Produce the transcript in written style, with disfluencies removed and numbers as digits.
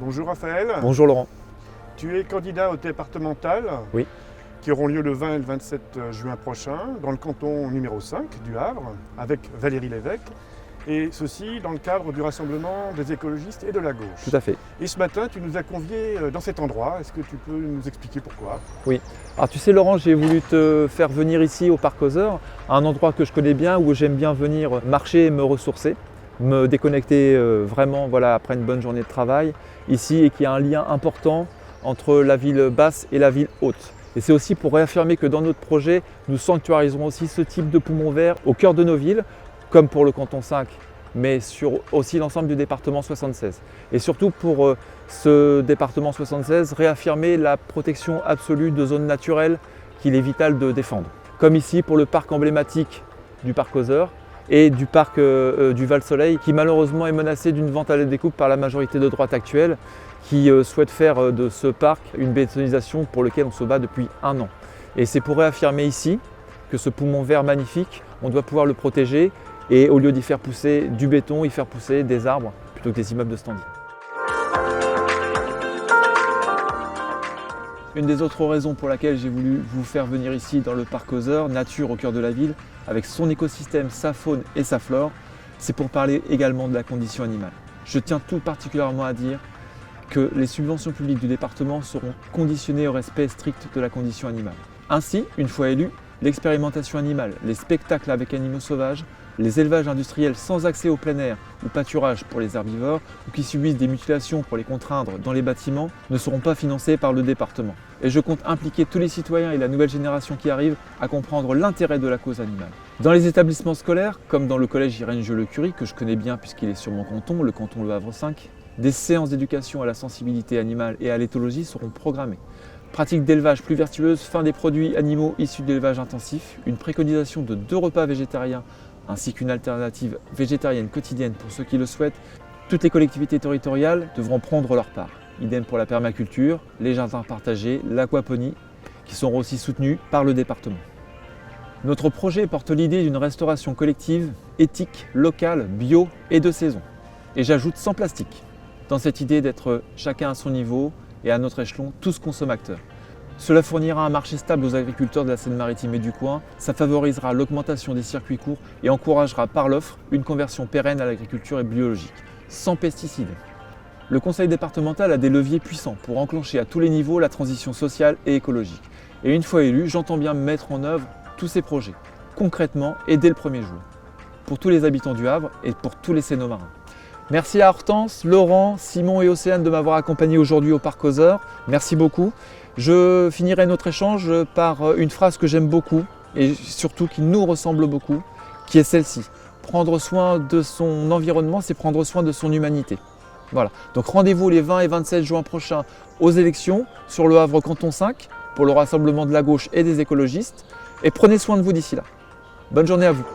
Bonjour Raphaël. Bonjour Laurent. Tu es candidat au départemental Oui. qui auront lieu le 20 et le 27 juin prochain dans le canton numéro 5 du Havre avec Valérie Lévesque. Et ceci dans le cadre du rassemblement des écologistes et de la gauche. Tout à fait. Et ce matin, tu nous as conviés dans cet endroit. Est-ce que tu peux nous expliquer pourquoi? Oui. Alors tu sais Laurent, j'ai voulu te faire venir ici au Parc aux Heures, un endroit que je connais bien, où j'aime bien venir marcher et me ressourcer, me déconnecter vraiment après une bonne journée de travail ici, et qu'il y a un lien important entre la ville basse et la ville haute. Et c'est aussi pour réaffirmer que dans notre projet, nous sanctuariserons aussi ce type de poumon vert au cœur de nos villes, comme pour le canton 5, mais sur aussi l'ensemble du département 76. Et surtout pour ce département 76, réaffirmer la protection absolue de zones naturelles qu'il est vital de défendre. Comme ici pour le parc emblématique du Parc aux Heures et du parc du Val-Soleil, qui malheureusement est menacé d'une vente à la découpe par la majorité de droite actuelle, qui souhaite faire de ce parc une bétonisation pour laquelle on se bat depuis 1 an. Et c'est pour réaffirmer ici que ce poumon vert magnifique, on doit pouvoir le protéger, et au lieu d'y faire pousser du béton, y faire pousser des arbres plutôt que des immeubles de standing. Une des autres raisons pour laquelle j'ai voulu vous faire venir ici dans le Parc aux Heures, nature au cœur de la ville, avec son écosystème, sa faune et sa flore, c'est pour parler également de la condition animale. Je tiens tout particulièrement à dire que les subventions publiques du département seront conditionnées au respect strict de la condition animale. Ainsi, une fois élue, l'expérimentation animale, les spectacles avec animaux sauvages, les élevages industriels sans accès au plein air ou pâturage pour les herbivores ou qui subissent des mutilations pour les contraindre dans les bâtiments ne seront pas financés par le département. Et je compte impliquer tous les citoyens et la nouvelle génération qui arrive à comprendre l'intérêt de la cause animale. Dans les établissements scolaires, comme dans le collège Irène Joliot-Curie, que je connais bien puisqu'il est sur mon canton, le canton Le Havre 5, des séances d'éducation à la sensibilité animale et à l'éthologie seront programmées. Pratique d'élevage plus vertueuse, fin des produits animaux issus de l'élevage intensif, une préconisation de 2 repas végétariens ainsi qu'une alternative végétarienne quotidienne pour ceux qui le souhaitent. Toutes les collectivités territoriales devront prendre leur part. Idem pour la permaculture, les jardins partagés, l'aquaponie, qui seront aussi soutenus par le département. Notre projet porte l'idée d'une restauration collective, éthique, locale, bio et de saison. Et j'ajoute sans plastique, dans cette idée d'être chacun à son niveau et à notre échelon, tous consommateurs. Cela fournira un marché stable aux agriculteurs de la Seine-Maritime et du coin, ça favorisera l'augmentation des circuits courts et encouragera par l'offre une conversion pérenne à l'agriculture biologique, sans pesticides. Le conseil départemental a des leviers puissants pour enclencher à tous les niveaux la transition sociale et écologique. Et une fois élu, j'entends bien mettre en œuvre tous ces projets, concrètement et dès le premier jour, pour tous les habitants du Havre et pour tous les Sénomarins. Merci à Hortense, Laurent, Simon et Océane de m'avoir accompagné aujourd'hui au Parc aux Heures. Merci beaucoup. Je finirai notre échange par une phrase que j'aime beaucoup et surtout qui nous ressemble beaucoup, qui est celle-ci. Prendre soin de son environnement, c'est prendre soin de son humanité. Voilà. Donc rendez-vous les 20 et 27 juin prochains aux élections sur le Havre Canton 5 pour le rassemblement de la gauche et des écologistes. Et prenez soin de vous d'ici là. Bonne journée à vous.